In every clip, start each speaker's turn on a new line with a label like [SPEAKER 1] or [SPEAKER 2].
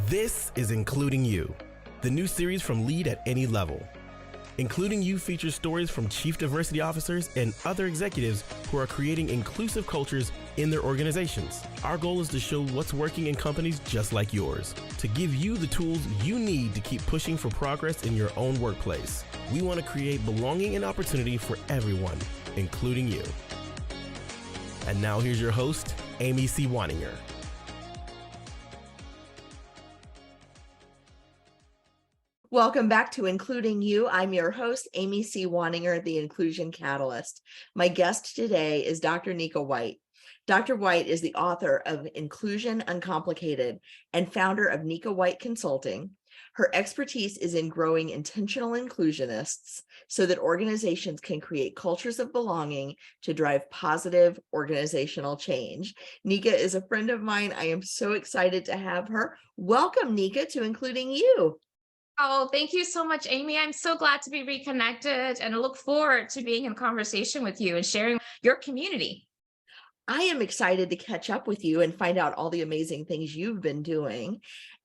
[SPEAKER 1] This is Including You, the new series from Lead at Any Level. Including You features stories from chief diversity officers and other executives who are creating inclusive cultures in their organizations. Our goal is to show what's working in companies just like yours, to give you the tools you need to keep pushing for progress in your own workplace. We want to create belonging and opportunity for everyone, including you. And now here's your host, Amy C. Waninger.
[SPEAKER 2] Welcome back to Including You. I'm your host, Amy C. Waninger, the Inclusion Catalyst. My guest today is Dr. Nika White. Dr. White is the author of Inclusion Uncomplicated and founder of Nika White Consulting. Her expertise is in growing intentional inclusionists so that organizations can create cultures of belonging to drive positive organizational change. Nika is a friend of mine. I am so excited to have her. Welcome, Nika, to Including You.
[SPEAKER 3] Oh, thank you so much, Amy. I'm so glad to be reconnected and I look forward to being in conversation with you and sharing your community.
[SPEAKER 2] I am excited to catch up with you and find out all the amazing things you've been doing.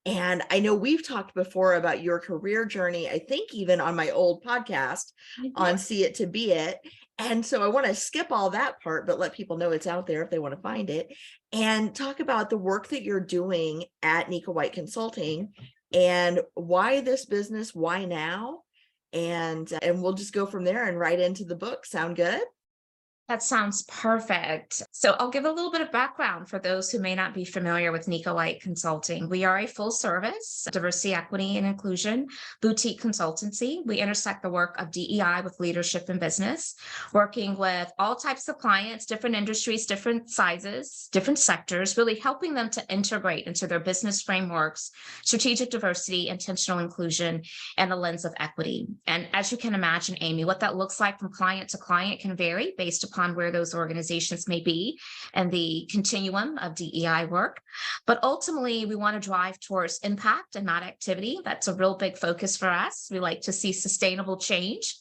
[SPEAKER 2] And I know we've talked before about your career journey, I think even on my old podcast on See It to Be It. And so I want to skip all that part, but let people know it's out there if they want to find it, and talk about the work that you're doing at Nika White Consulting and why this business, why now? And we'll just go from there and right into the book. Sound good?
[SPEAKER 3] That sounds perfect. So I'll give a little bit of background for those who may not be familiar with Nika White Consulting. We are a full service diversity, equity, and inclusion boutique consultancy. We intersect the work of DEI with leadership and business, working with all types of clients, different industries, different sizes, different sectors, really helping them to integrate into their business frameworks, strategic diversity, intentional inclusion, and the lens of equity. And as you can imagine, Amy, what that looks like from client to client can vary based upon where those organizations may be and the continuum of DEI work. But ultimately, we want to drive towards impact and not activity. That's a real big focus for us. We like to see sustainable change.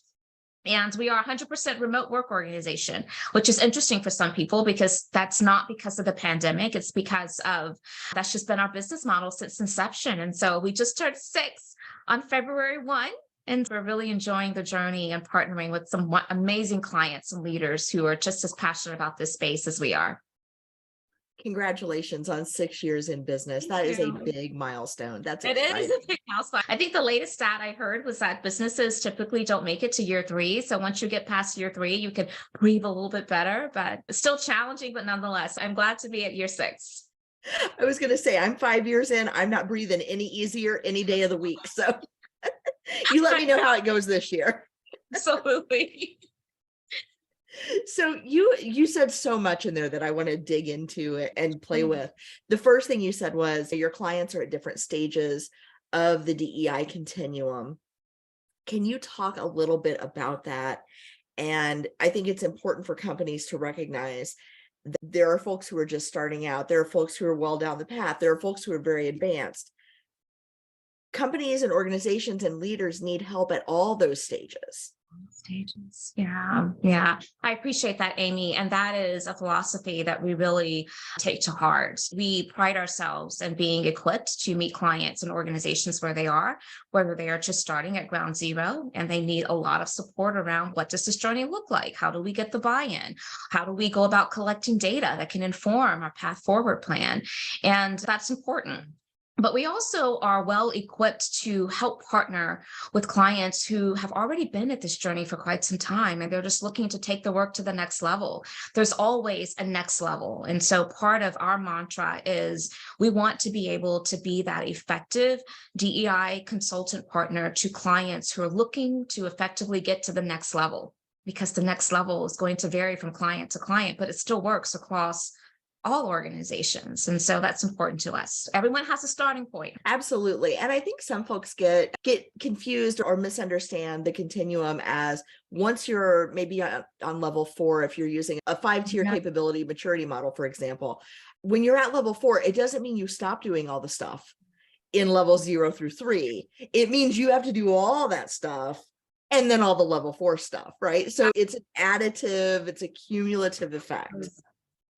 [SPEAKER 3] And we are a 100% remote work organization, which is interesting for some people because that's not because of the pandemic. It's because of that's just been our business model since inception. And so we just turned 6 on February 1. And we're really enjoying the journey and partnering with some amazing clients and leaders who are just as passionate about this space as we are.
[SPEAKER 2] Congratulations on 6 years in business. That is a big milestone.
[SPEAKER 3] It is a big milestone. I think the latest stat I heard was that businesses typically don't make it to year 3. So once you get past year 3, you can breathe a little bit better, but it's still challenging, but nonetheless, I'm glad to be at year 6.
[SPEAKER 2] I was going to say, I'm 5 years in. I'm not breathing any easier any day of the week. So you let me know how it goes this year.
[SPEAKER 3] Absolutely.
[SPEAKER 2] So you said so much in there that I want to dig into and play with. The first thing you said was your clients are at different stages of the DEI continuum. Can you talk a little bit about that? And I think it's important for companies to recognize that there are folks who are just starting out. There are folks who are well down the path. There are folks who are very advanced. Companies and organizations and leaders need help at all those stages.
[SPEAKER 3] Yeah. I appreciate that, Amy. And that is a philosophy that we really take to heart. We pride ourselves in being equipped to meet clients and organizations where they are, whether they are just starting at ground zero and they need a lot of support around what does this journey look like? How do we get the buy-in? How do we go about collecting data that can inform our path forward plan? And that's important. But we also are well equipped to help partner with clients who have already been at this journey for quite some time, and they're just looking to take the work to the next level. There's always a next level. And so part of our mantra is we want to be able to be that effective DEI consultant partner to clients who are looking to effectively get to the next level, because the next level is going to vary from client to client, but it still works across all organizations. And so that's important to us. Everyone has a starting point.
[SPEAKER 2] Absolutely. And I think some folks get confused or misunderstand the continuum as once you're maybe on level 4, if you're using a 5-tier capability maturity model, for example, when you're at level 4, it doesn't mean you stop doing all the stuff in level 0 through 3. It means you have to do all that stuff and then all the level 4 stuff, right? So it's an additive, it's a cumulative effect.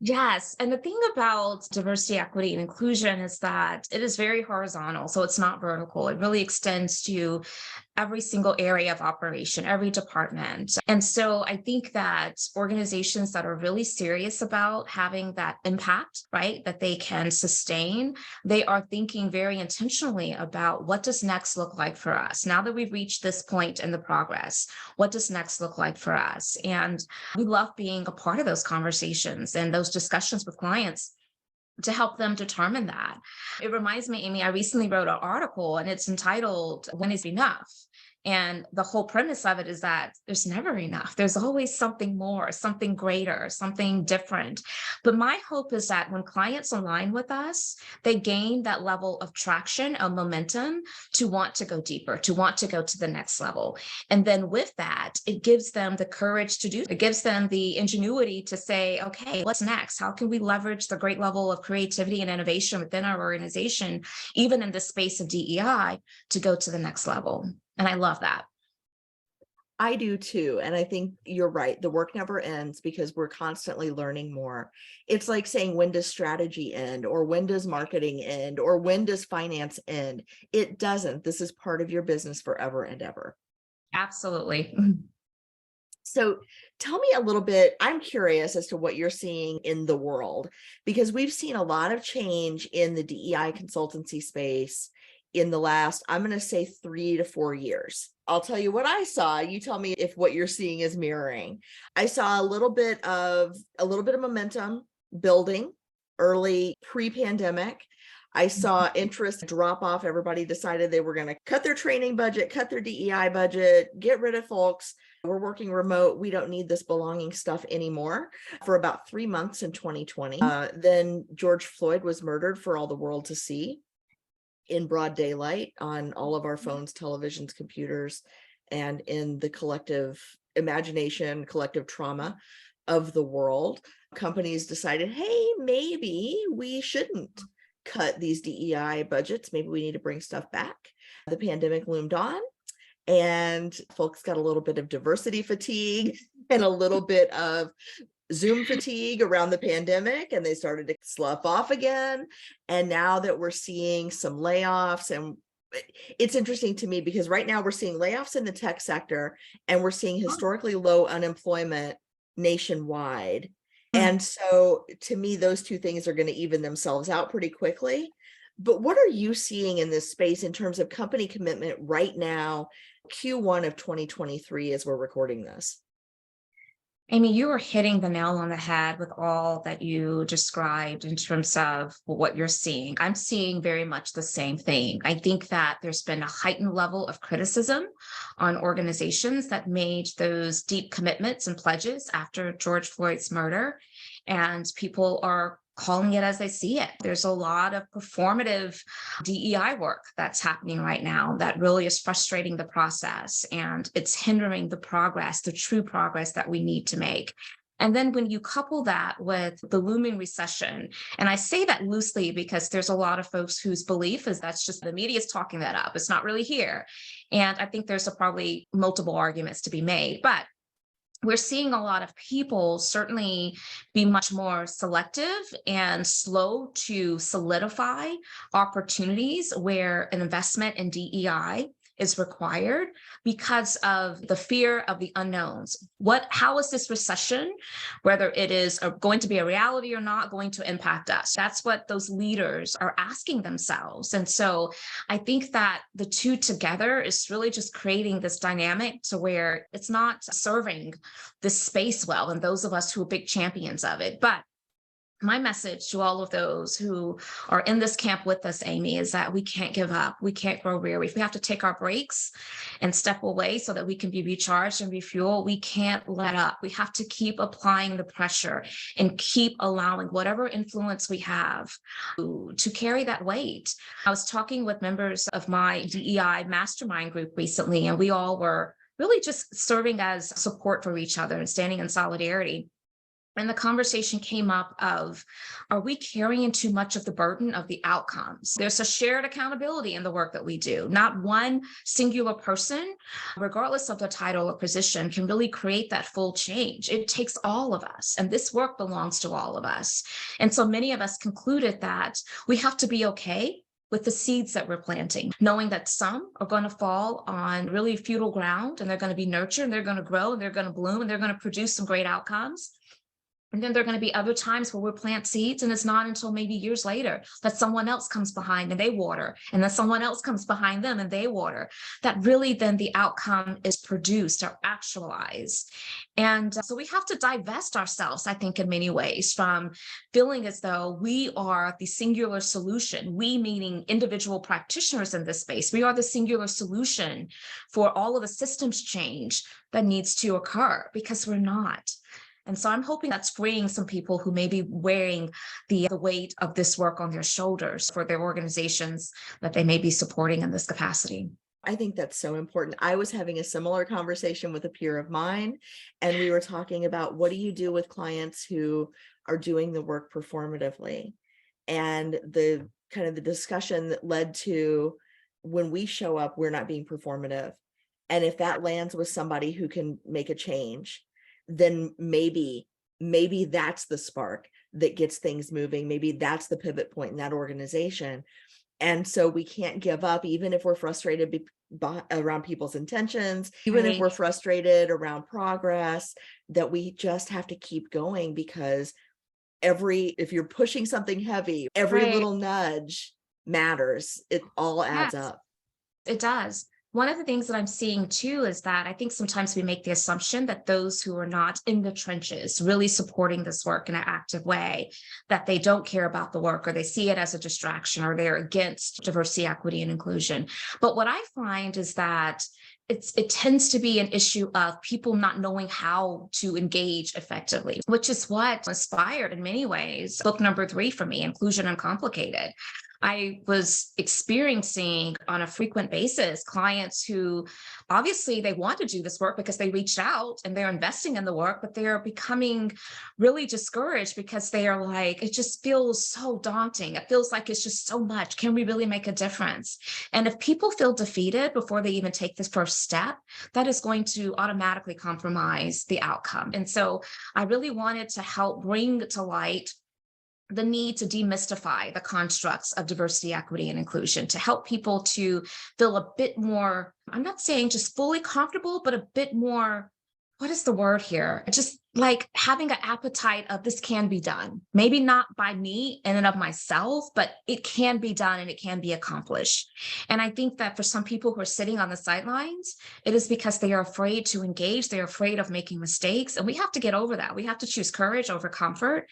[SPEAKER 3] Yes. And the thing about diversity, equity, and inclusion is that it is very horizontal. So it's not vertical. It really extends to every single area of operation, every department. And so I think that organizations that are really serious about having that impact, right, that they can sustain, they are thinking very intentionally about what does next look like for us? Now that we've reached this point in the progress, what does next look like for us? And we love being a part of those conversations and those discussions with clients to help them determine that. It reminds me, Amy, I recently wrote an article and it's entitled, When is Enough? And the whole premise of it is that there's never enough. There's always something more, something greater, something different. But my hope is that when clients align with us, they gain that level of traction, of momentum to want to go deeper, to want to go to the next level. And then with that, it gives them the courage to do, it gives them the ingenuity to say, okay, what's next? How can we leverage the great level of creativity and innovation within our organization, even in the space of DEI, to go to the next level? And I love that.
[SPEAKER 2] I do too. And I think you're right. The work never ends because we're constantly learning more. It's like saying, when does strategy end? Or when does marketing end? Or when does finance end? It doesn't. This is part of your business forever and ever.
[SPEAKER 3] Absolutely.
[SPEAKER 2] So tell me a little bit, I'm curious as to what you're seeing in the world, because we've seen a lot of change in the DEI consultancy space in the last, I'm going to say 3 to 4 years. I'll tell you what I saw. You tell me if what you're seeing is mirroring. I saw a little bit of momentum building early pre-pandemic. I saw interest drop off. Everybody decided they were going to cut their training budget, cut their DEI budget, get rid of folks. We're working remote. We don't need this belonging stuff anymore for about 3 months in 2020. Then George Floyd was murdered for all the world to see in broad daylight on all of our phones, televisions, computers, and in the collective imagination, collective trauma of the world. Companies decided, hey, maybe we shouldn't cut these DEI budgets. Maybe we need to bring stuff back. The pandemic loomed on, and folks got a little bit of diversity fatigue and a little bit of Zoom fatigue around the pandemic, and they started to slough off again. And now that we're seeing some layoffs, and it's interesting to me because right now we're seeing layoffs in the tech sector and we're seeing historically low unemployment nationwide. And so to me, those two things are going to even themselves out pretty quickly. But what are you seeing in this space in terms of company commitment right now, Q1 of 2023, as we're recording this?
[SPEAKER 3] Amy, you were hitting the nail on the head with all that you described in terms of what you're seeing. I'm seeing very much the same thing. I think that there's been a heightened level of criticism on organizations that made those deep commitments and pledges after George Floyd's murder, and people are calling it as they see it. There's a lot of performative DEI work that's happening right now that really is frustrating the process, and it's hindering the progress, the true progress that we need to make. And then when you couple that with the looming recession, and I say that loosely because there's a lot of folks whose belief is that's just the media is talking that up. It's not really here. And I think there's probably multiple arguments to be made, but we're seeing a lot of people certainly be much more selective and slow to solidify opportunities where an investment in DEI is required because of the fear of the unknowns. How is this recession, whether it is going to be a reality or not, going to impact us? That's what those leaders are asking themselves. And so I think that the two together is really just creating this dynamic to where it's not serving this space well, and those of us who are big champions of it. But my message to all of those who are in this camp with us, Amy, is that we can't give up. We can't grow weary. We have to take our breaks and step away so that we can be recharged and refueled. We can't let up. We have to keep applying the pressure and keep allowing whatever influence we have to carry that weight. I was talking with members of my DEI mastermind group recently, and we all were really just serving as support for each other and standing in solidarity. And the conversation came up of, are we carrying too much of the burden of the outcomes? There's a shared accountability in the work that we do. Not one singular person, regardless of the title or position, can really create that full change. It takes all of us, and this work belongs to all of us. And so many of us concluded that we have to be okay with the seeds that we're planting, knowing that some are going to fall on really fertile ground, and they're going to be nurtured, and they're going to grow, and they're going to bloom, and they're going to produce some great outcomes. And then there are going to be other times where we'll plant seeds, and it's not until maybe years later that someone else comes behind and they water, and then someone else comes behind them and they water, that really then the outcome is produced or actualized. And so we have to divest ourselves, I think, in many ways, from feeling as though we are the singular solution. We, meaning individual practitioners in this space, we are the singular solution for all of the systems change that needs to occur, because we're not. And so I'm hoping that's freeing some people who may be wearing the weight of this work on their shoulders for their organizations that they may be supporting in this capacity.
[SPEAKER 2] I think that's so important. I was having a similar conversation with a peer of mine, and we were talking about, what do you do with clients who are doing the work performatively? And the kind of the discussion that led to, when we show up, we're not being performative. And if that lands with somebody who can make a change, then maybe that's the spark that gets things moving. Maybe that's the pivot point in that organization. And so we can't give up, even if we're frustrated around people's intentions, even if we're frustrated around progress, that we just have to keep going, because if you're pushing something heavy, every little nudge matters. It all adds up.
[SPEAKER 3] It does. One of the things that I'm seeing too is that I think sometimes we make the assumption that those who are not in the trenches really supporting this work in an active way, that they don't care about the work, or they see it as a distraction, or they're against diversity, equity, and inclusion. But what I find is that it tends to be an issue of people not knowing how to engage effectively, which is what inspired in many ways book number 3 for me, Inclusion Uncomplicated. I was experiencing on a frequent basis clients who obviously they want to do this work because they reached out and they're investing in the work, but they are becoming really discouraged because they are like, it just feels so daunting. It feels like it's just so much. Can we really make a difference? And if people feel defeated before they even take this first step, that is going to automatically compromise the outcome. And so I really wanted to help bring to light the need to demystify the constructs of diversity, equity, and inclusion, to help people to feel a bit more, I'm not saying just fully comfortable, but a bit more, what is the word here? Just like having an appetite of, this can be done. Maybe not by me in and of myself, but it can be done and it can be accomplished. And I think that for some people who are sitting on the sidelines, it is because they are afraid to engage. They're afraid of making mistakes. And we have to get over that. We have to choose courage over comfort.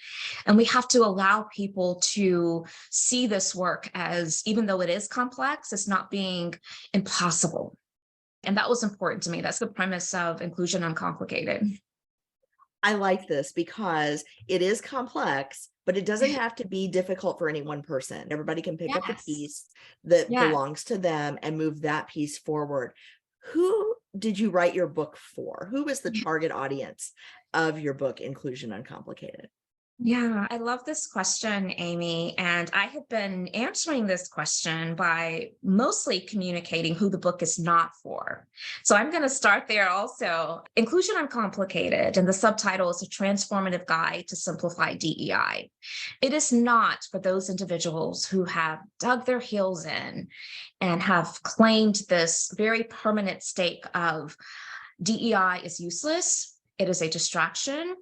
[SPEAKER 3] And we have to allow people to see this work as, even though it is complex, it's not being impossible. And that was important to me. That's the premise of Inclusion Uncomplicated.
[SPEAKER 2] I like this because it is complex, but it doesn't have to be difficult for any one person. Everybody can pick up the piece that belongs to them and move that piece forward. Who did you write your book for? Who was the target audience of your book, Inclusion Uncomplicated?
[SPEAKER 3] Yeah, I love this question, Amy. And I have been answering this question by mostly communicating who the book is not for. So I'm going to start there also. Inclusion Uncomplicated, and the subtitle is A Transformative Guide to Simplify DEI. It is not for those individuals who have dug their heels in and have claimed this very permanent stake of DEI is useless. It is a distraction.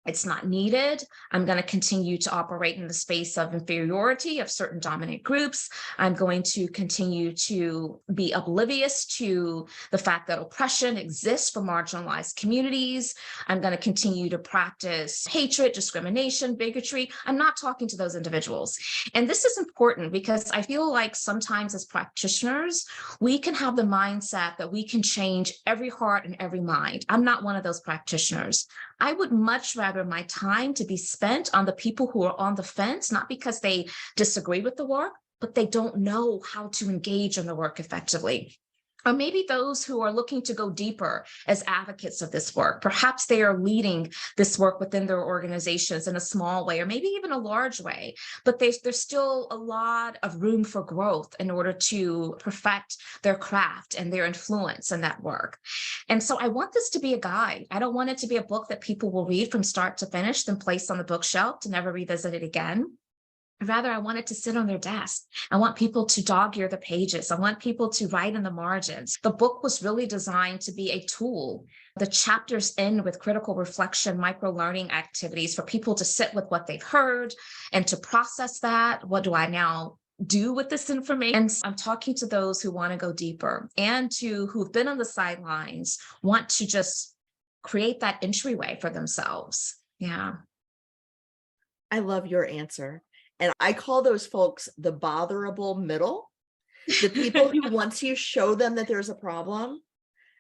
[SPEAKER 3] It's not needed. I'm going to continue to operate in the space of inferiority of certain dominant groups. I'm going to continue to be oblivious to the fact that oppression exists for marginalized communities. I'm going to continue to practice hatred, discrimination, bigotry. I'm not talking to those individuals. And this is important because I feel like sometimes as practitioners, we can have the mindset that we can change every heart and every mind. I'm not one of those practitioners. I would much rather my time to be spent on the people who are on the fence, not because they disagree with the work, but they don't know how to engage in the work effectively. or maybe those who are looking to go deeper as advocates of this work. Perhaps they are leading this work within their organizations in a small way, or maybe even a large way, but there's still a lot of room for growth in order to perfect their craft and their influence in that work. And so I want this to be a guide. I don't want it to be a book that people will read from start to finish, then place on the bookshelf to never revisit it again. Rather, I want it to sit on their desk. I want people to dog-ear the pages. I want people to write in the margins. The book was really designed to be a tool. The chapters end with critical reflection, micro-learning activities for people to sit with what they've heard and to process that. What do I now do with this information? And I'm talking to those who want to go deeper and to who've been on the sidelines, want to just create that entryway for themselves. Yeah.
[SPEAKER 2] I love your answer. And I call those folks the botherable middle, the people who once you show them that there's a problem,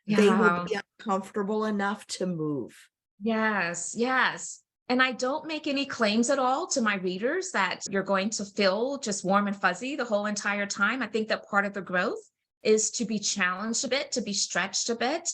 [SPEAKER 2] they will be uncomfortable enough to move.
[SPEAKER 3] Yes, yes. And I don't make any claims at all to my readers that you're going to feel just warm and fuzzy the whole entire time. I think that part of the growth is to be challenged a bit, to be stretched a bit,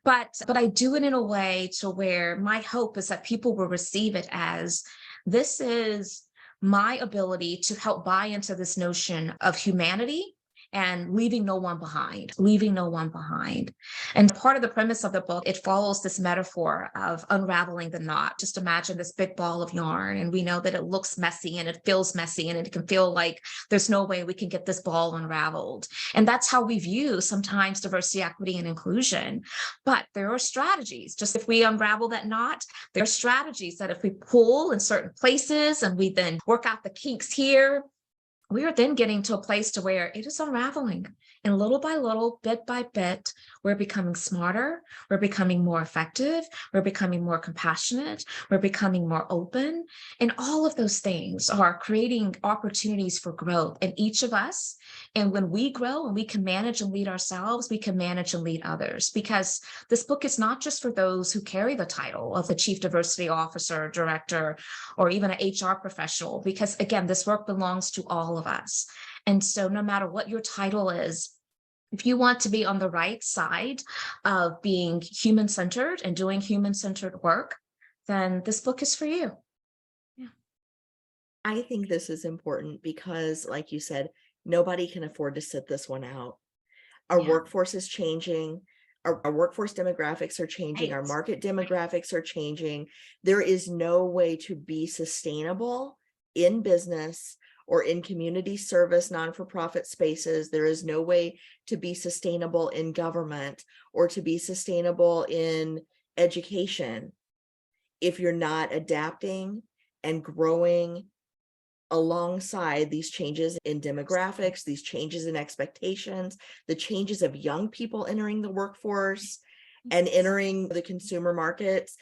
[SPEAKER 3] but I do it in a way to where my hope is that people will receive it as this is my ability to help buy into this notion of humanity and leaving no one behind, leaving no one behind. And part of the premise of the book, it follows this metaphor of unraveling the knot. Just imagine this big ball of yarn, and we know that it looks messy and it feels messy and it can feel like there's no way we can get this ball unraveled. And that's how we view sometimes diversity, equity, and inclusion. But there are strategies. Just if we unravel that knot, there are strategies that if we pull in certain places and we then work out the kinks here, we are then getting to a place to where it is unraveling. And little by little, bit by bit, we're becoming smarter, we're becoming more effective, we're becoming more compassionate, we're becoming more open. And all of those things are creating opportunities for growth in each of us. And when we grow and we can manage and lead ourselves, we can manage and lead others. Because this book is not just for those who carry the title of the Chief Diversity Officer, Director, or even an HR professional. Because again, this work belongs to all of us. And so no matter what your title is, if you want to be on the right side of being human-centered and doing human-centered work, then this book is for you. Yeah.
[SPEAKER 2] I think this is important because, like you said, nobody can afford to sit this one out. Our workforce is changing. Our workforce demographics are changing. Our market demographics are changing. There is no way to be sustainable in business or in community service, non-for-profit spaces. There is no way to be sustainable in government or to be sustainable in education if you're not adapting and growing alongside these changes in demographics, these changes in expectations, the changes of young people entering the workforce and entering the consumer markets.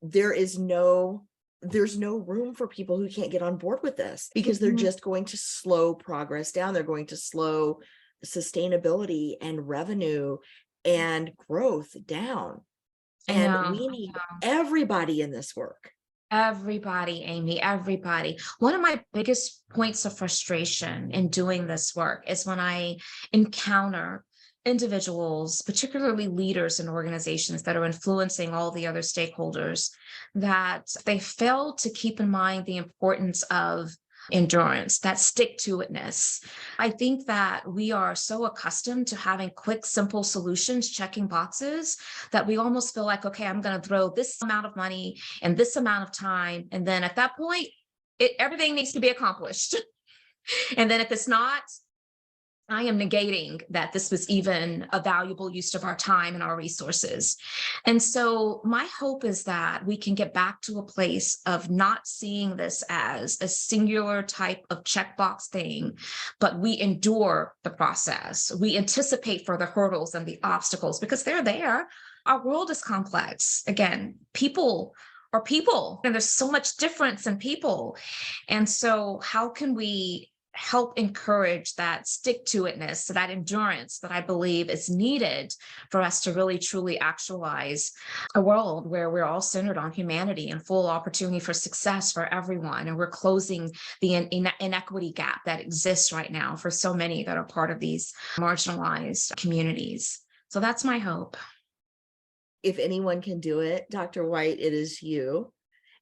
[SPEAKER 2] There's no room for people who can't get on board with this because they're just going to slow progress down. They're going to slow sustainability and revenue and growth down. And we need everybody in this work.
[SPEAKER 3] Everybody, Amy, everybody. One of my biggest points of frustration in doing this work is when I encounter individuals, particularly leaders in organizations that are influencing all the other stakeholders, that they fail to keep in mind the importance of endurance, that stick-to-itness. I think that we are so accustomed to having quick, simple solutions, checking boxes, that we almost feel like, okay, I'm going to throw this amount of money and this amount of time. And then at that point, everything needs to be accomplished. And then if it's not, I am negating that this was even a valuable use of our time and our resources. And so my hope is that we can get back to a place of not seeing this as a singular type of checkbox thing, but we endure the process. We anticipate for the hurdles and the obstacles because they're there. Our world is complex. Again, people are people, and there's so much difference in people. And so how can we help encourage that stick-to-itness, that endurance that I believe is needed for us to really truly actualize a world where we're all centered on humanity and full opportunity for success for everyone. And we're closing the inequity gap that exists right now for so many that are part of these marginalized communities. So that's my hope.
[SPEAKER 2] If anyone can do it, Dr. White, it is you.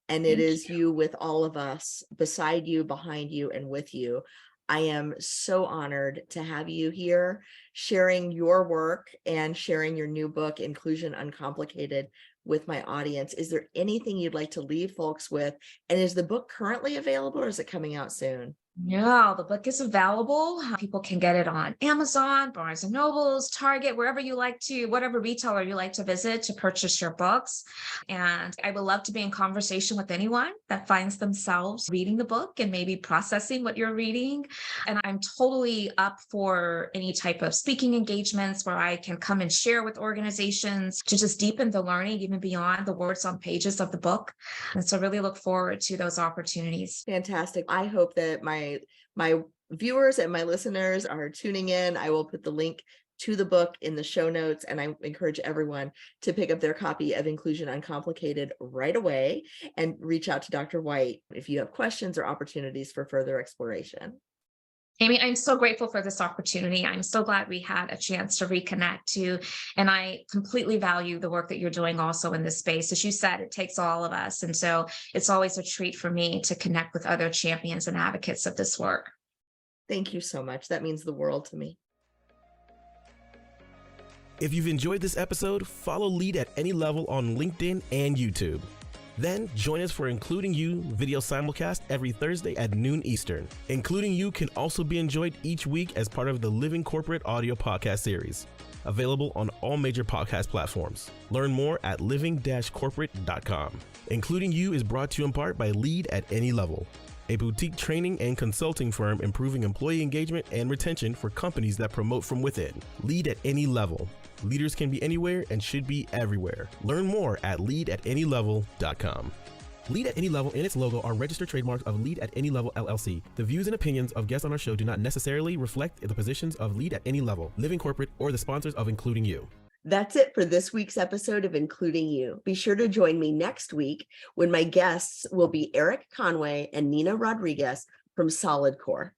[SPEAKER 2] And it is you with all of us, beside you, behind you, and with you. I am so honored to have you here sharing your work and sharing your new book, Inclusion Uncomplicated, with my audience. Is there anything you'd like to leave folks with? And is the book currently available or is it coming out soon?
[SPEAKER 3] No, the book is available. People can get it on Amazon, Barnes and Nobles, Target, wherever you like to, whatever retailer you like to visit to purchase your books. And I would love to be in conversation with anyone that finds themselves reading the book and maybe processing what you're reading. And I'm totally up for any type of speaking engagements where I can come and share with organizations to just deepen the learning, even beyond the words on pages of the book. And so really look forward to those opportunities.
[SPEAKER 2] Fantastic. I hope that my viewers and my listeners are tuning in. I will put the link to the book in the show notes, and I encourage everyone to pick up their copy of Inclusion Uncomplicated right away and reach out to Dr. White if you have questions or opportunities for further exploration.
[SPEAKER 3] Amy, I'm so grateful for this opportunity. I'm so glad we had a chance to reconnect too. And I completely value the work that you're doing also in this space. As you said, it takes all of us. And so it's always a treat for me to connect with other champions and advocates of this work.
[SPEAKER 2] Thank you so much. That means the world to me.
[SPEAKER 1] If you've enjoyed this episode, follow Lead at Any Level on LinkedIn and YouTube. Then join us for Including You video simulcast every Thursday at noon Eastern. Including You can also be enjoyed each week as part of the Living Corporate audio podcast series, available on all major podcast platforms. Learn more at living-corporate.com. Including You is brought to you in part by Lead at Any Level, a boutique training and consulting firm improving employee engagement and retention for companies that promote from within. Lead at Any Level. Leaders can be anywhere and should be everywhere. Learn more at leadatanylevel.com. Lead at Any Level and its logo are registered trademarks of Lead at Any Level LLC. The views and opinions of guests on our show do not necessarily reflect the positions of Lead at Any Level, Living Corporate, or the sponsors of Including You.
[SPEAKER 2] That's it for this week's episode of Including You. Be sure to join me next week when my guests will be Eric Conway and Nina Rodriguez from Solid Core.